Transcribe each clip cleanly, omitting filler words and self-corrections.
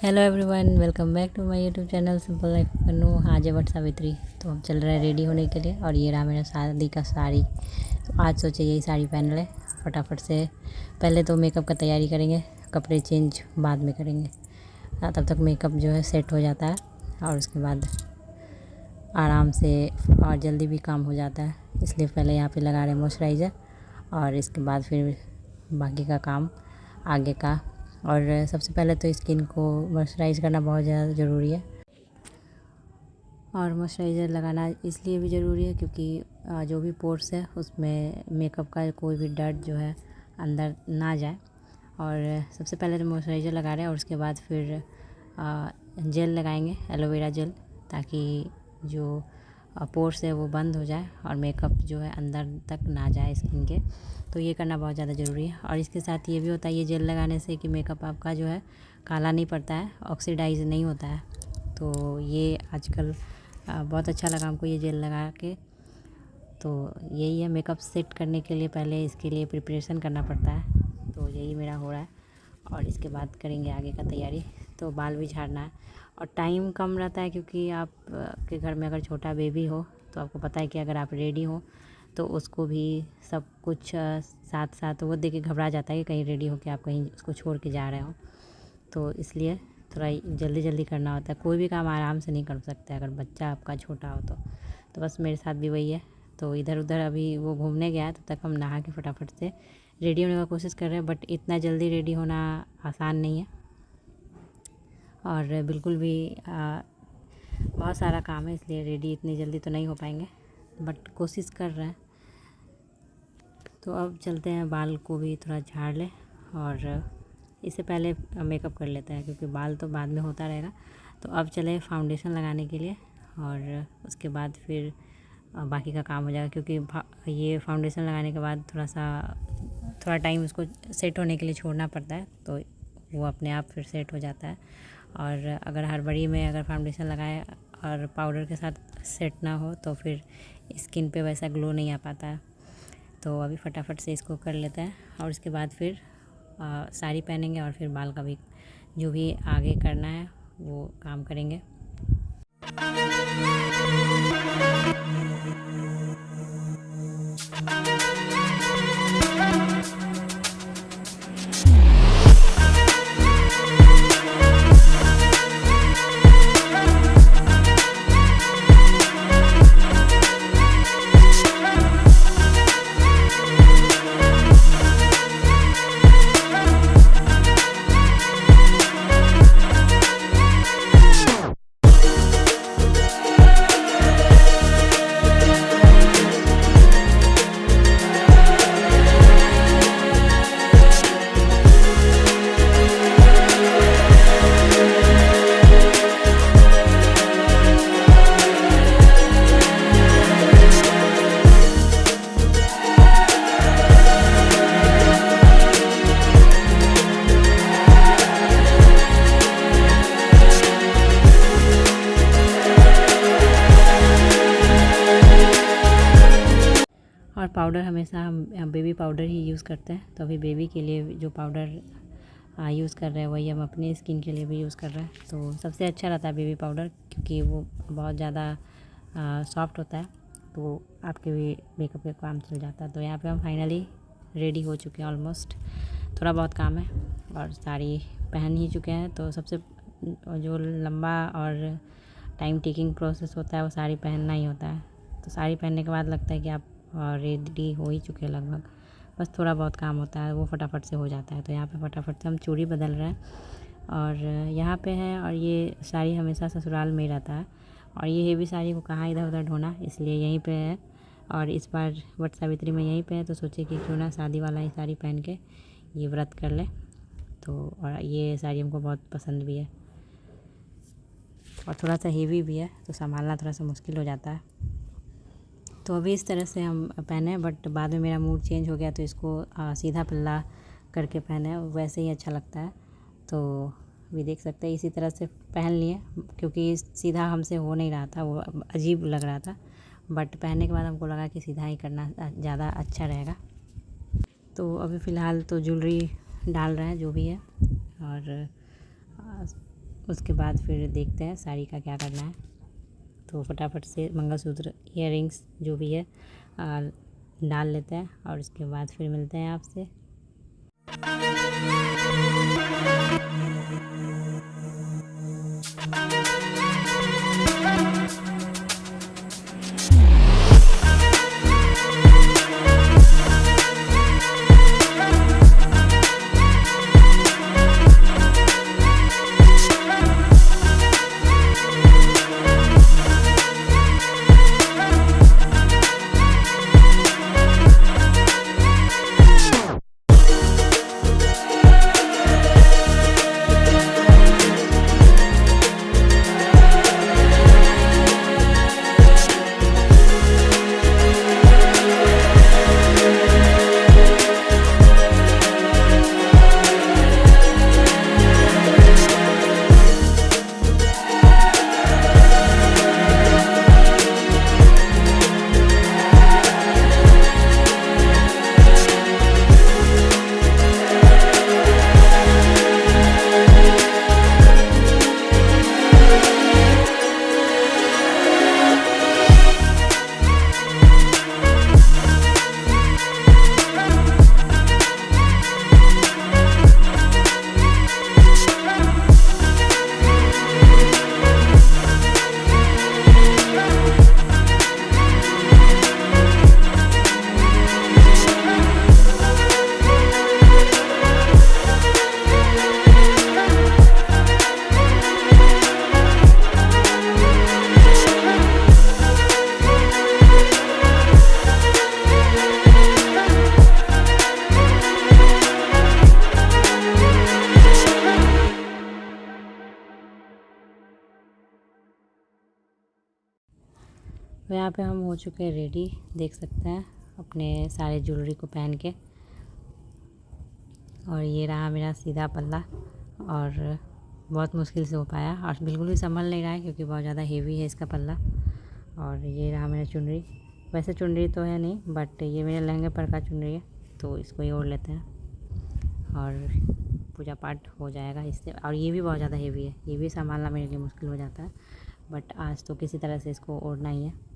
Hello everyone, welcome back to my YouTube channel simple life Kannu. आज है वट सावित्री, तो हम चल रहे हैं रेडी होने के लिए। और ये रहा मेरा शादी का साड़ी। तो आज सोचे यही साड़ी पहन ले फटाफट से। पहले तो मेकअप का तैयारी करेंगे, कपड़े चेंज बाद में करेंगे। तब तक मेकअप जो है सेट हो जाता है और उसके बाद आराम से और जल्दी भी काम हो जाता है। इसलिए पहले यहाँ पे लगा रहे हैं मॉइस्चराइज़र और इसके बाद फिर बाकी का काम आगे का। और सबसे पहले तो स्किन को मॉइस्चराइज़ करना बहुत ज़्यादा ज़रूरी है। और मॉइस्चराइज़र लगाना इसलिए भी ज़रूरी है क्योंकि जो भी पोर्स है उसमें मेकअप का कोई भी डर्ट जो है अंदर ना जाए। और सबसे पहले तो मॉइस्चराइज़र लगा रहे हैं और उसके बाद फिर जेल लगाएंगे, एलोवेरा जेल, ताकि जो पोर्स है वो बंद हो जाए और मेकअप जो है अंदर तक ना जाए स्किन के। तो ये करना बहुत ज़्यादा ज़रूरी है। और इसके साथ ये भी होता है, ये जेल लगाने से कि मेकअप आपका जो है काला नहीं पड़ता है, ऑक्सीडाइज नहीं होता है। तो ये आजकल बहुत अच्छा लगा हमको ये जेल लगा के। तो यही है, मेकअप सेट करने के लिए पहले इसके लिए प्रिपरेशन करना पड़ता है। तो यही मेरा हो रहा है और इसके बाद करेंगे आगे का तैयारी। तो बाल भी झाड़ना है और टाइम कम रहता है क्योंकि आप के घर में अगर छोटा बेबी हो तो आपको पता है कि अगर आप रेडी हो तो उसको भी सब कुछ साथ साथ वो देख के घबरा जाता है कि कहीं रेडी हो के आप कहीं उसको छोड़ के जा रहे हो। तो इसलिए थोड़ा जल्दी जल्दी करना होता है। कोई भी काम आराम से नहीं कर सकते अगर बच्चा आपका छोटा हो तो बस मेरे साथ भी वही है। तो इधर उधर अभी वो घूमने गया है, तब तक हम नहा के फटाफट से रेडी होने का कोशिश कर रहे हैं। बट इतना जल्दी रेडी होना आसान नहीं है और बिल्कुल भी बहुत सारा काम है, इसलिए रेडी इतनी जल्दी तो नहीं हो पाएंगे, बट कोशिश कर रहे हैं। तो अब चलते हैं, बाल को भी थोड़ा झाड़ लें और इससे पहले मेकअप कर लेते हैं क्योंकि बाल तो बाद में होता रहेगा। तो अब चले फाउंडेशन लगाने के लिए और उसके बाद फिर बाकी का काम हो जाएगा, क्योंकि ये फाउंडेशन लगाने के बाद थोड़ा टाइम उसको सेट होने के लिए छोड़ना पड़ता है। तो वो अपने आप फिर सेट हो जाता है। और अगर हड़बड़ी में अगर फाउंडेशन लगाए और पाउडर के साथ सेट ना हो तो फिर स्किन पे वैसा ग्लो नहीं आ पाता है। तो अभी फटाफट से इसको कर लेते हैं और उसके बाद फिर साड़ी पहनेंगे और फिर बाल का भी जो भी आगे करना है वो काम करेंगे। और पाउडर हमेशा हम बेबी पाउडर ही यूज़ करते हैं। तो अभी बेबी के लिए जो पाउडर यूज़ कर रहे हैं वही हम अपनी स्किन के लिए भी यूज़ कर रहे हैं। तो सबसे अच्छा रहता है बेबी पाउडर, क्योंकि वो बहुत ज़्यादा सॉफ्ट होता है, तो आपके भी मेकअप का काम चल जाता है। तो यहाँ पे हम फाइनली रेडी हो चुके हैं ऑलमोस्ट। थोड़ा बहुत काम है और साड़ी पहन ही चुके हैं। तो सबसे जो लंबा और टाइम टेकिंग प्रोसेस होता है वो साड़ी पहनना ही होता है। तो साड़ी पहनने के बाद लगता है कि आप रेडी हो ही चुके हैं लगभग, बस थोड़ा बहुत काम होता है वो फटाफट से हो जाता है। तो यहाँ पे फटाफट से हम चूड़ी बदल रहे हैं और यहाँ पे है। और ये साड़ी हमेशा ससुराल में ही रहता है और ये हेवी साड़ी को कहाँ इधर उधर ढोना, इसलिए यहीं पे है। और इस बार वट सावित्री में यहीं पे है, तो सोचे कि क्यों ना शादी वाला ही साड़ी पहन के ये व्रत कर ले। तो और ये साड़ी हमको बहुत पसंद भी है और थोड़ा सा हेवी भी है, तो संभालना थोड़ा सा मुश्किल हो जाता है। तो अभी इस तरह से हम पहने, बट बाद में मेरा मूड चेंज हो गया तो इसको सीधा पल्ला करके पहने, वैसे ही अच्छा लगता है। तो भी देख सकते हैं इसी तरह से पहन लिए, क्योंकि सीधा हमसे हो नहीं रहा था, वो अजीब लग रहा था। बट पहनने के बाद हमको लगा कि सीधा ही करना ज़्यादा अच्छा रहेगा। तो अभी फ़िलहाल तो ज्वेलरी डाल रहे हैं जो भी है, और उसके बाद फिर देखते हैं साड़ी का क्या करना है। तो फटाफट से मंगलसूत्र, इयररिंग्स जो भी है डाल लेते हैं और उसके बाद फिर मिलते हैं आपसे। तो यहाँ पे हम हो चुके हैं रेडी, देख सकते हैं अपने सारे ज्वेलरी को पहन के। और ये रहा मेरा सीधा पल्ला और बहुत मुश्किल से हो पाया और बिल्कुल भी संभल नहीं रहा है क्योंकि बहुत ज़्यादा हेवी है इसका पल्ला। और ये रहा मेरा चुनरी, वैसे चुनरी तो है नहीं बट ये मेरे लहंगे पर का चुनरी है, तो इसको ही ओढ़ लेते हैं और पूजा पाठ हो जाएगा इससे। और ये भी बहुत ज़्यादा हेवी है, ये भी संभालना मेरे लिए मुश्किल हो जाता है, बट आज तो किसी तरह से इसको ओढ़ना ही है।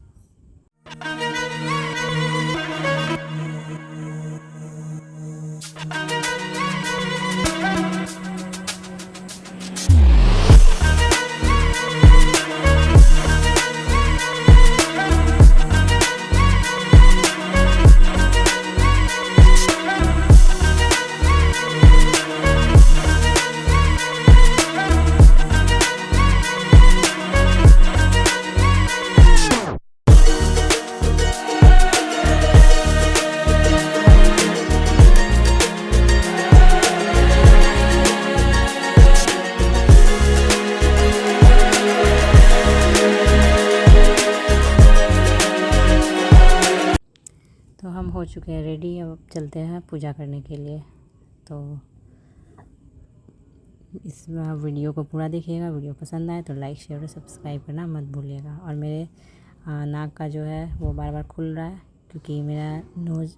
तो हम हो चुके हैं रेडी, अब चलते हैं पूजा करने के लिए। तो इस वीडियो को पूरा देखिएगा, वीडियो पसंद आए तो लाइक शेयर और सब्सक्राइब करना मत भूलिएगा। और मेरे नाक का जो है वो बार बार खुल रहा है क्योंकि मेरा नोज़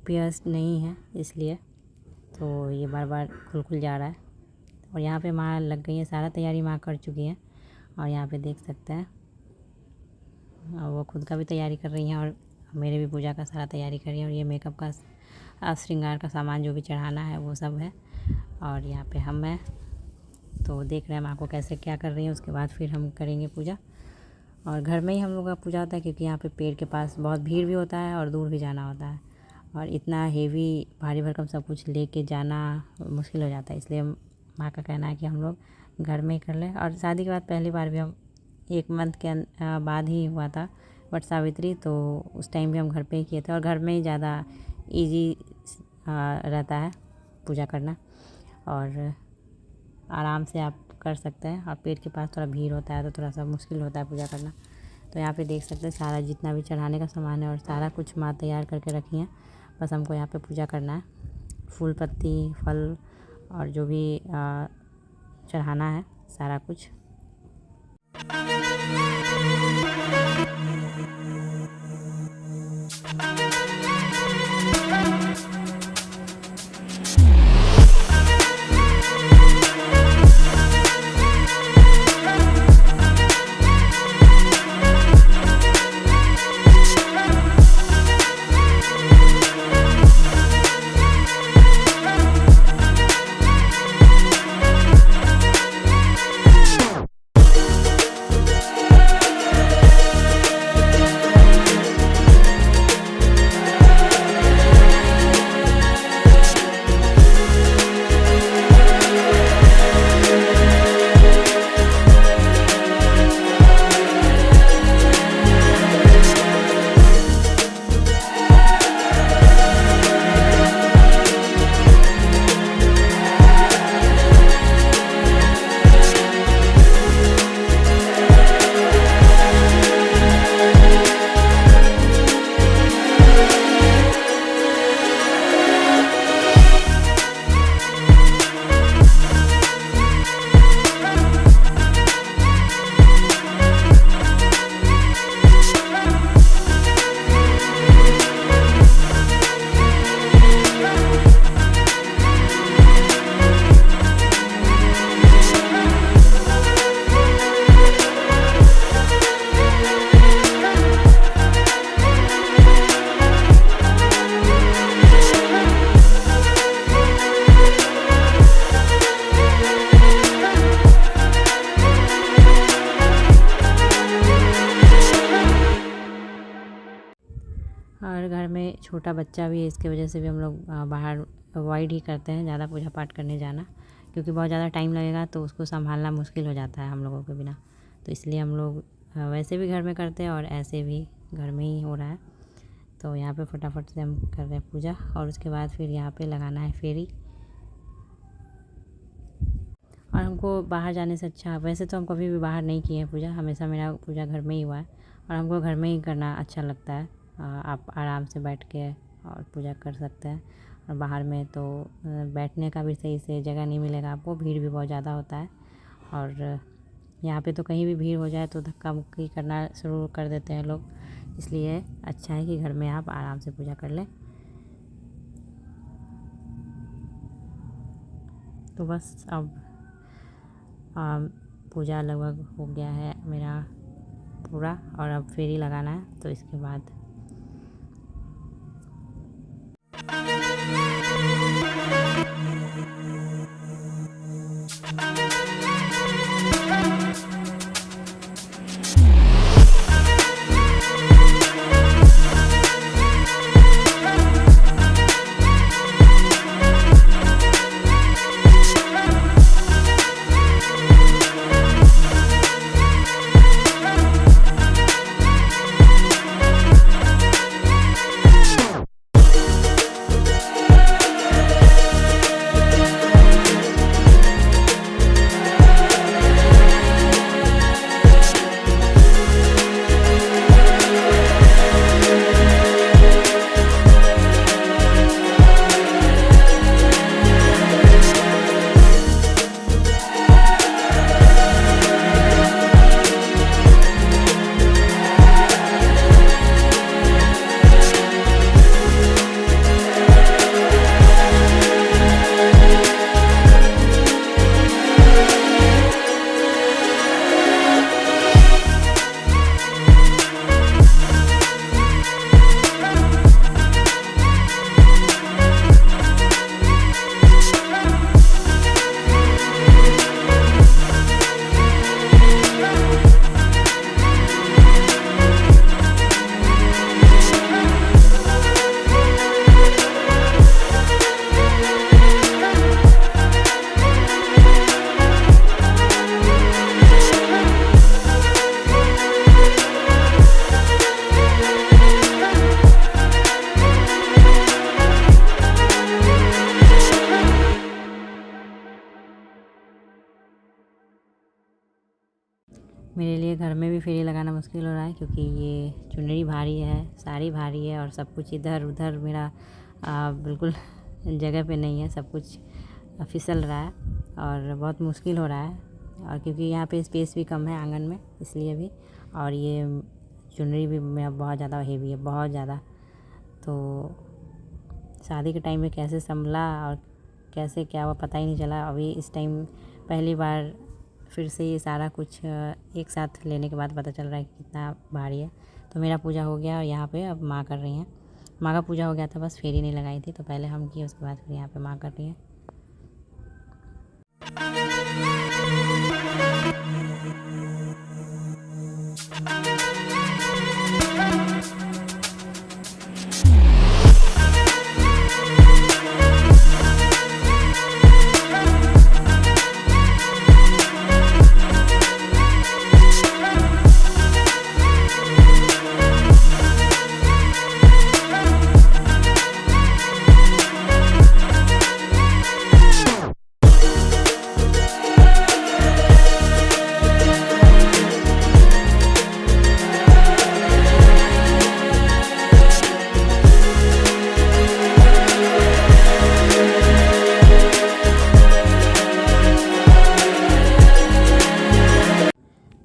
पियर्स नहीं है, इसलिए तो ये बार बार खुल जा रहा है। और यहाँ पे माँ लग गई है, सारा तैयारी माँ कर चुकी हैं और यहाँ पे देख सकते हैं और वो खुद का भी तैयारी कर रही हैं और मेरे भी पूजा का सारा तैयारी कर रही हैं। और ये मेकअप का श्रृंगार का सामान जो भी चढ़ाना है वो सब है। और यहाँ पे हम हैं तो देख रहे हैं माँ को कैसे क्या कर रही हैं, उसके बाद फिर हम करेंगे पूजा। और घर में ही हम लोग का पूजा होता है क्योंकि यहाँ पे पेड़ के पास बहुत भीड़ भी होता है और दूर भी जाना होता है और इतना हेवी भारी भरकम सब कुछ लेके जाना मुश्किल हो जाता है, इसलिए माँ का कहना है कि हम लोग घर में ही कर लें। और शादी के बाद पहली बार भी हम 1 मंथ के बाद ही हुआ था वट सावित्री, तो उस टाइम भी हम घर पे ही किए थे और घर में ही ज़्यादा इजी रहता है पूजा करना और आराम से आप कर सकते हैं। और पेड़ के पास थोड़ा भीड़ होता है तो थोड़ा सा मुश्किल होता है पूजा करना। तो यहाँ पे देख सकते हैं सारा जितना भी चढ़ाने का सामान है और सारा कुछ माँ तैयार करके रखी हैं, बस हमको यहाँ पे पूजा करना है। फूल पत्ती, फल और जो भी चढ़ाना है सारा कुछ। छोटा बच्चा भी है, इसके वजह से भी हम लोग बाहर अवॉइड ही करते हैं ज़्यादा पूजा पाठ करने जाना, क्योंकि बहुत ज़्यादा टाइम लगेगा तो उसको संभालना मुश्किल हो जाता है हम लोगों के बिना। तो इसलिए हम लोग वैसे भी घर में करते हैं और ऐसे भी घर में ही हो रहा है। तो यहाँ पे फटाफट से हम कर रहे हैं पूजा, और उसके बाद फिर यहाँ पे लगाना है फेरी। और हमको बाहर जाने से अच्छा, वैसे तो हम कभी भी बाहर नहीं किए हैं पूजा, हमेशा मेरा पूजा घर में ही हुआ है और हमको घर में ही करना अच्छा लगता है। आप आराम से बैठ के और पूजा कर सकते हैं, और बाहर में तो बैठने का भी सही से जगह नहीं मिलेगा आपको, भीड़ भी बहुत ज़्यादा होता है। और यहाँ पे तो कहीं भी भीड़ हो जाए तो धक्का मुक्की करना शुरू कर देते हैं लोग, इसलिए अच्छा है कि घर में आप आराम से पूजा कर लें। तो बस अब पूजा लगभग हो गया है मेरा पूरा, और अब फेरी लगाना है। तो इसके बाद मेरे लिए घर में भी फेरी लगाना मुश्किल हो रहा है, क्योंकि ये चुनरी भारी है, साड़ी भारी है, और सब कुछ इधर उधर मेरा बिल्कुल जगह पे नहीं है, सब कुछ फिसल रहा है और बहुत मुश्किल हो रहा है। और क्योंकि यहाँ पे स्पेस भी कम है आंगन में, इसलिए भी, और ये चुनरी भी मेरा बहुत ज़्यादा हेवी है, बहुत ज़्यादा। तो शादी के टाइम में कैसे संभला और कैसे क्या हुआ पता ही नहीं चला। अभी इस टाइम पहली बार फिर से ये सारा कुछ एक साथ लेने के बाद पता चल रहा है कि कितना भारी है। तो मेरा पूजा हो गया और यहाँ पे अब माँ कर रही हैं। माँ का पूजा हो गया था, बस फेरी नहीं लगाई थी, तो पहले हम किए, उसके बाद फिर यहाँ पे माँ कर रही हैं।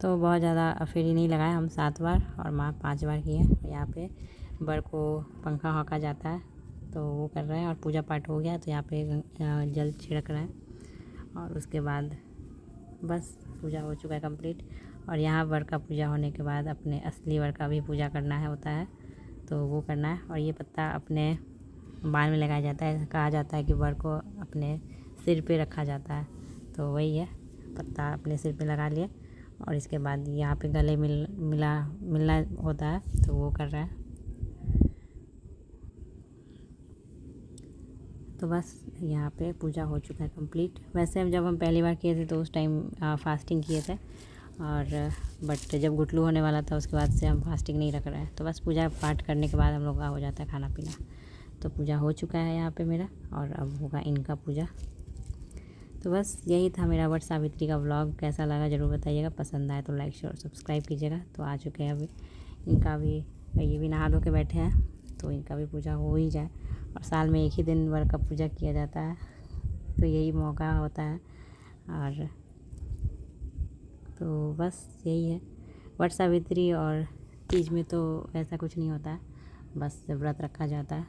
तो बहुत ज़्यादा फेरी नहीं लगाए, हम 7 बार और माँ 5 बार किए। यहाँ पे बर को पंखा हौका जाता है तो वो कर रहे हैं, और पूजा पाठ हो गया तो यहाँ पे जल छिड़क रहे हैं, और उसके बाद बस पूजा हो चुका है कंप्लीट। और यहाँ वर का पूजा होने के बाद अपने असली वर का भी पूजा करना है होता है, तो वो करना है। और ये पत्ता अपने बाल में लगाया जाता है, कहा जाता है कि वर को अपने सिर पे रखा जाता है, तो वही है, पत्ता अपने सिर पे लगा लिए। और इसके बाद यहाँ पे गले मिलना होता है, तो वो कर रहा है। तो बस यहाँ पे पूजा हो चुका है कंप्लीट। वैसे जब हम पहली बार किए थे तो उस टाइम फास्टिंग किए थे, और बट जब गुटलू होने वाला था उसके बाद से हम फास्टिंग नहीं रख रहे हैं। तो बस पूजा पाठ करने के बाद हम लोग का हो जाता है खाना पीना। तो पूजा हो चुका है यहाँ पे मेरा, और अब होगा इनका पूजा। तो बस यही था मेरा वट सावित्री का व्लॉग। कैसा लगा ज़रूर बताइएगा, पसंद आए तो लाइक शेयर और सब्सक्राइब कीजिएगा। तो आ चुके हैं अभी इनका भी, ये भी नहा धो के बैठे हैं, तो इनका भी पूजा हो ही जाए। और साल में एक ही दिन वर का पूजा किया जाता है, तो यही मौका होता है। और तो बस यही है, वट सावित्री और तीज में तो ऐसा कुछ नहीं होता है, बस व्रत रखा जाता है।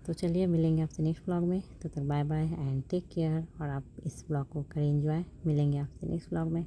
तो चलिए मिलेंगे आपसे नेक्स्ट ब्लॉग में, तब तक bye bye and take care. और आप इस ब्लॉग को करें एंजॉय। मिलेंगे आपसे नेक्स्ट ब्लॉग में।